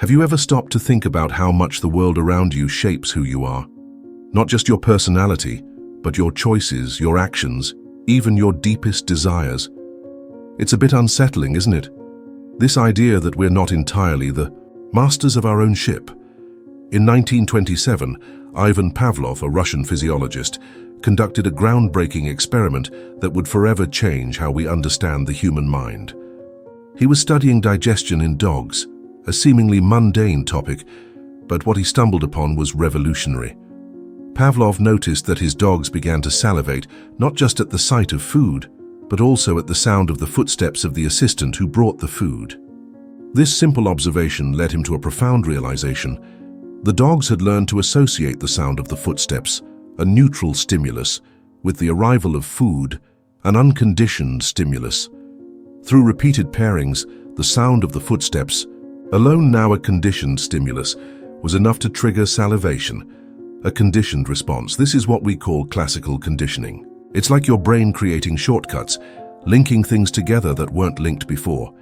Have you ever stopped to think about how much the world around you shapes who you are? Not just your personality, but your choices, your actions, even your deepest desires. It's a bit unsettling, isn't it? This idea that we're not entirely the masters of our own ship. In 1927, Ivan Pavlov, a Russian physiologist, conducted a groundbreaking experiment that would forever change how we understand the human mind. He was studying digestion in dogs, a seemingly mundane topic, but what he stumbled upon was revolutionary. Pavlov noticed that his dogs began to salivate not just at the sight of food, but also at the sound of the footsteps of the assistant who brought the food. This simple observation led him to a profound realization. The dogs had learned to associate the sound of the footsteps, a neutral stimulus, with the arrival of food, an unconditioned stimulus. Through repeated pairings, the sound of the footsteps, alone now a conditioned stimulus, was enough to trigger salivation, a conditioned response. This is what we call classical conditioning. It's like your brain creating shortcuts, linking things together that weren't linked before.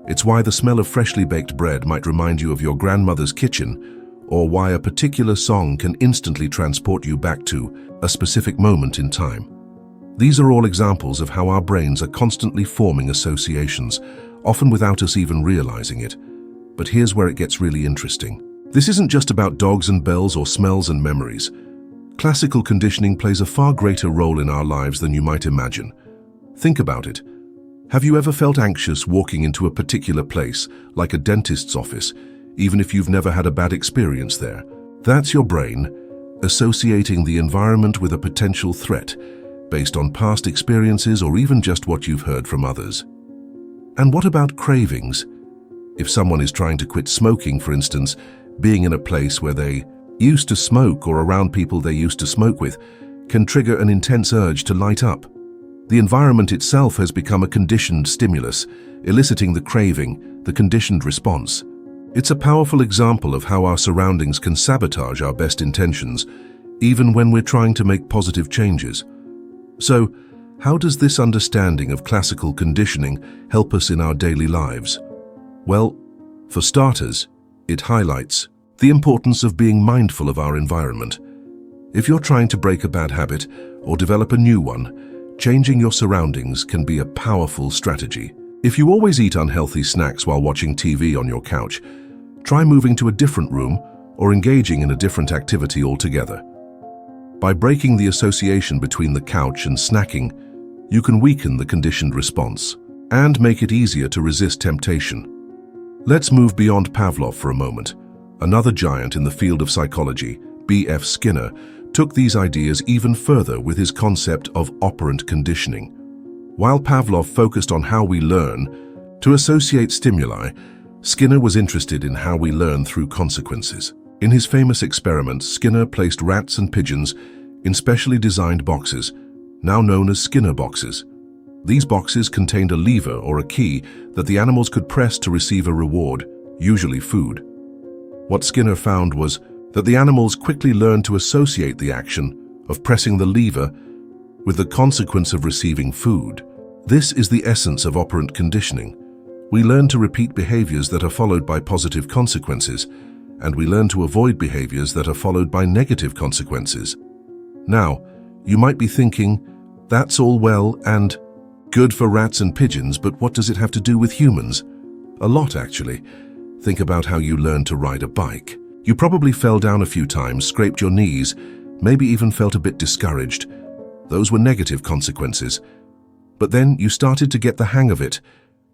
It's why the smell of freshly baked bread might remind you of your grandmother's kitchen, or why a particular song can instantly transport you back to a specific moment in time. These are all examples of how our brains are constantly forming associations, often without us even realizing it. But here's where it gets really interesting. This isn't just about dogs and bells or smells and memories. Classical conditioning plays a far greater role in our lives than you might imagine. Think about it. Have you ever felt anxious walking into a particular place, like a dentist's office, even if you've never had a bad experience there? That's your brain associating the environment with a potential threat, based on past experiences or even just what you've heard from others. And what about cravings? If someone is trying to quit smoking, for instance, being in a place where they used to smoke or around people they used to smoke with can trigger an intense urge to light up. The environment itself has become a conditioned stimulus, eliciting the craving, the conditioned response. It's a powerful example of how our surroundings can sabotage our best intentions, even when we're trying to make positive changes. So, how does this understanding of classical conditioning help us in our daily lives? Well, for starters, it highlights the importance of being mindful of our environment. If you're trying to break a bad habit or develop a new one, changing your surroundings can be a powerful strategy. If you always eat unhealthy snacks while watching TV on your couch, try moving to a different room or engaging in a different activity altogether. By breaking the association between the couch and snacking, you can weaken the conditioned response and make it easier to resist temptation. Let's move beyond Pavlov for a moment. Another giant in the field of psychology, B.F. Skinner, took these ideas even further with his concept of operant conditioning. While Pavlov focused on how we learn to associate stimuli, Skinner was interested in how we learn through consequences. In his famous experiments, Skinner placed rats and pigeons in specially designed boxes, now known as Skinner boxes. These boxes contained a lever or a key that the animals could press to receive a reward, usually food. What Skinner found was that the animals quickly learned to associate the action of pressing the lever with the consequence of receiving food. This is the essence of operant conditioning. We learn to repeat behaviors that are followed by positive consequences, and we learn to avoid behaviors that are followed by negative consequences. Now, you might be thinking, that's all well and good for rats and pigeons, but what does it have to do with humans? A lot, actually. Think about how you learned to ride a bike. You probably fell down a few times, scraped your knees, maybe even felt a bit discouraged. Those were negative consequences. But then you started to get the hang of it.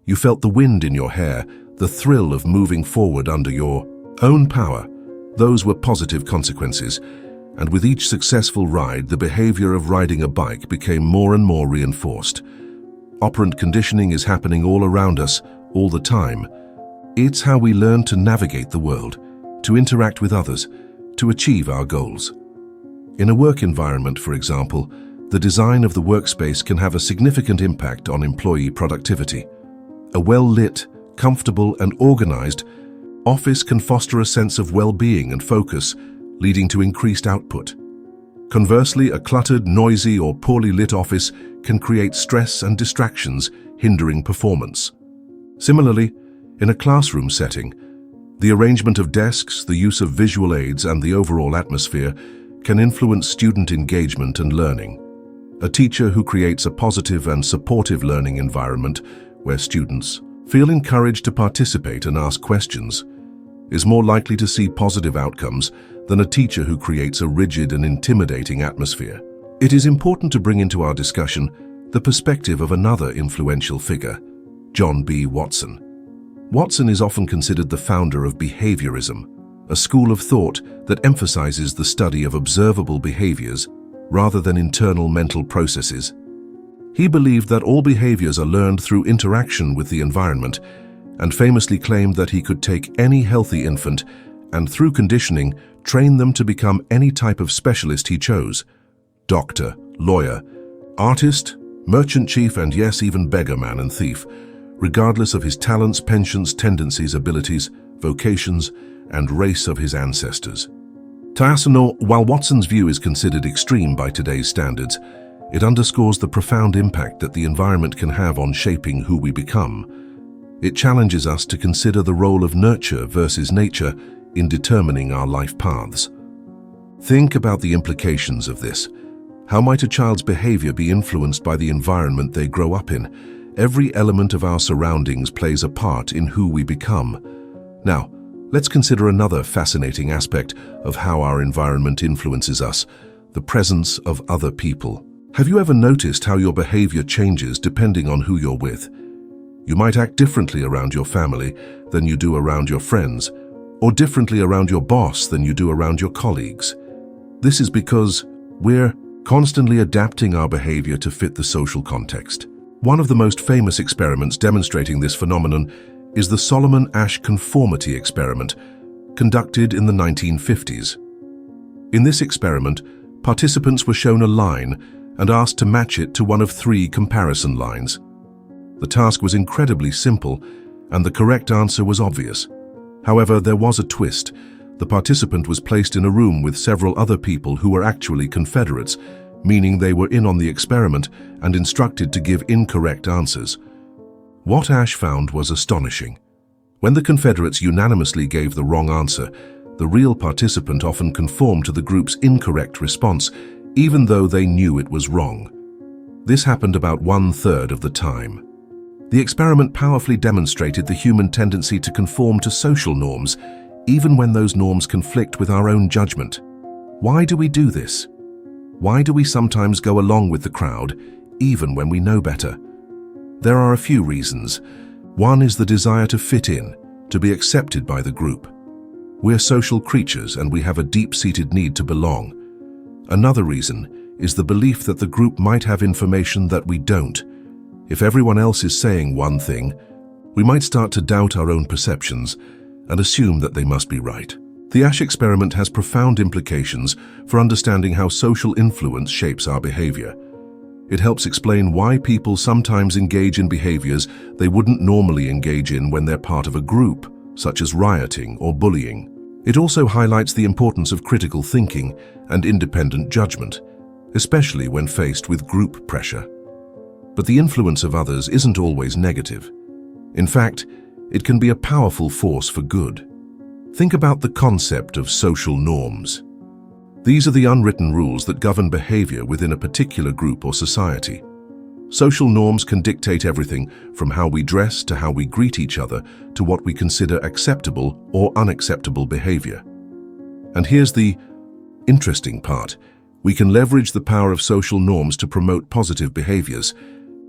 You felt the wind in your hair, the thrill of moving forward under your own power. Those were positive consequences. And with each successful ride, the behavior of riding a bike became more and more reinforced. Operant conditioning is happening all around us, all the time. It's how we learn to navigate the world, to interact with others, to achieve our goals. In a work environment, for example, the design of the workspace can have a significant impact on employee productivity. A well-lit, comfortable, and organized office can foster a sense of well-being and focus, leading to increased output. Conversely, a cluttered, noisy, or poorly lit office can create stress and distractions, hindering performance. Similarly, in a classroom setting, The arrangement of desks, the use of visual aids, and the overall atmosphere can influence student engagement and learning. A teacher who creates a positive and supportive learning environment where students feel encouraged to participate and ask questions is more likely to see positive outcomes than a teacher who creates a rigid and intimidating atmosphere. It is important to bring into our discussion the perspective of another influential figure, John B. Watson. Watson is often considered the founder of behaviorism, a school of thought that emphasizes the study of observable behaviors rather than internal mental processes. He believed that all behaviors are learned through interaction with the environment, and famously claimed that he could take any healthy infant and, through conditioning, train them to become any type of specialist he chose: doctor, lawyer, artist, merchant chief, and yes, even beggar man and thief, regardless of his talents, penchants, tendencies, abilities, vocations, and race of his ancestors. While Watson's view is considered extreme by today's standards, it underscores the profound impact that the environment can have on shaping who we become. It challenges us to consider the role of nurture versus nature in determining our life paths. Think about the implications of this. How might a child's behavior be influenced by the environment they grow up in? Every element of our surroundings plays a part in who we become. Now, let's consider another fascinating aspect of how our environment influences us: the presence of other people. Have you ever noticed how your behavior changes depending on who you're with? You might act differently around your family than you do around your friends, or differently around your boss than you do around your colleagues. This is because we're constantly adapting our behavior to fit the social context. One of the most famous experiments demonstrating this phenomenon is the Solomon Asch conformity experiment, conducted in the 1950s. In this experiment, participants were shown a line and asked to match it to one of 3 comparison lines. The task was incredibly simple, and the correct answer was obvious. However, there was a twist. The participant was placed in a room with several other people who were actually Confederates, meaning they were in on the experiment and instructed to give incorrect answers. What Asch found was astonishing. When the Confederates unanimously gave the wrong answer, the real participant often conformed to the group's incorrect response, even though they knew it was wrong. This happened about 1/3 of the time. The experiment powerfully demonstrated the human tendency to conform to social norms, even when those norms conflict with our own judgment. Why do we do this? Why do we sometimes go along with the crowd, even when we know better? There are a few reasons. One is the desire to fit in, to be accepted by the group. We're social creatures and we have a deep-seated need to belong. Another reason is the belief that the group might have information that we don't. If everyone else is saying one thing, we might start to doubt our own perceptions and assume that they must be right. The Asch experiment has profound implications for understanding how social influence shapes our behavior. It helps explain why people sometimes engage in behaviors they wouldn't normally engage in when they're part of a group, such as rioting or bullying. It also highlights the importance of critical thinking and independent judgment, especially when faced with group pressure. But the influence of others isn't always negative. In fact, it can be a powerful force for good. Think about the concept of social norms. These are the unwritten rules that govern behavior within a particular group or society. Social norms can dictate everything from how we dress to how we greet each other to what we consider acceptable or unacceptable behavior. And here's the interesting part. We can leverage the power of social norms to promote positive behaviors.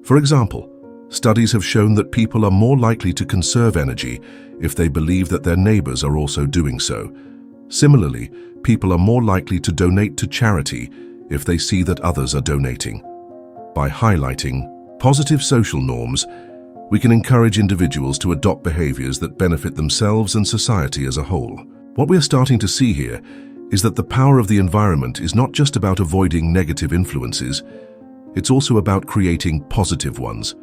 For example, studies have shown that people are more likely to conserve energy if they believe that their neighbors are also doing so. Similarly, people are more likely to donate to charity if they see that others are donating. By highlighting positive social norms, we can encourage individuals to adopt behaviors that benefit themselves and society as a whole. What we are starting to see here is that the power of the environment is not just about avoiding negative influences, it's also about creating positive ones.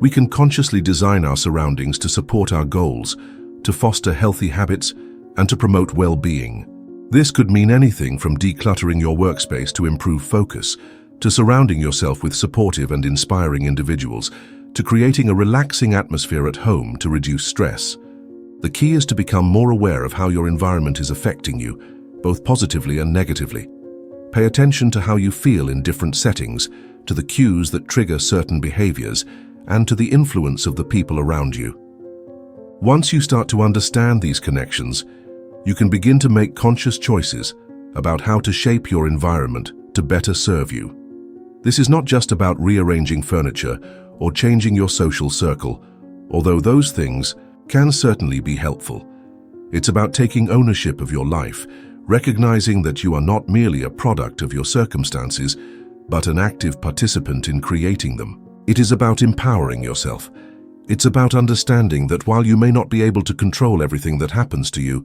We can consciously design our surroundings to support our goals, to foster healthy habits, and to promote well-being. This could mean anything from decluttering your workspace to improve focus, to surrounding yourself with supportive and inspiring individuals, to creating a relaxing atmosphere at home to reduce stress. The key is to become more aware of how your environment is affecting you, both positively and negatively. Pay attention to how you feel in different settings, to the cues that trigger certain behaviors, and to the influence of the people around you. Once you start to understand these connections, you can begin to make conscious choices about how to shape your environment to better serve you. This is not just about rearranging furniture or changing your social circle, although those things can certainly be helpful. It's about taking ownership of your life, recognizing that you are not merely a product of your circumstances, but an active participant in creating them. It is about empowering yourself. It's about understanding that while you may not be able to control everything that happens to you,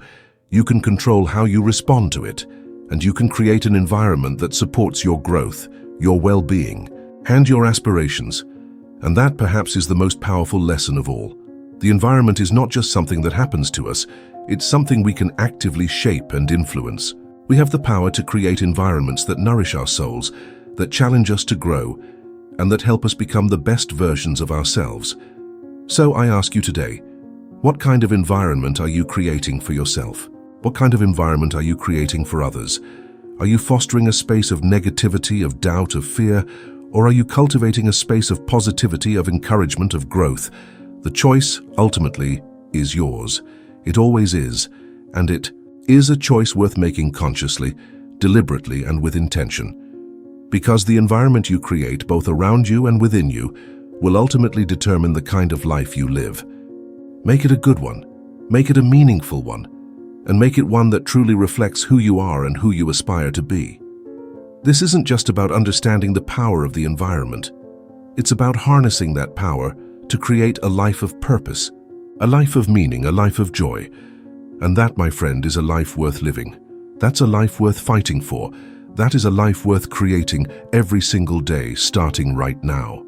you can control how you respond to it, and you can create an environment that supports your growth, your well-being, and your aspirations. And that perhaps is the most powerful lesson of all. The environment is not just something that happens to us, it's something we can actively shape and influence. We have the power to create environments that nourish our souls, that challenge us to grow, and that help us become the best versions of ourselves. So I ask you today, what kind of environment are you creating for yourself? What kind of environment are you creating for others? Are you fostering a space of negativity, of doubt, of fear, or are you cultivating a space of positivity, of encouragement, of growth? The choice, ultimately, is yours. It always is, and it is a choice worth making consciously, deliberately, and with intention. Because the environment you create, both around you and within you, will ultimately determine the kind of life you live. Make it a good one, make it a meaningful one, and make it one that truly reflects who you are and who you aspire to be. This isn't just about understanding the power of the environment. It's about harnessing that power to create a life of purpose, a life of meaning, a life of joy. And that, my friend, is a life worth living. That's a life worth fighting for. That is a life worth creating every single day, starting right now.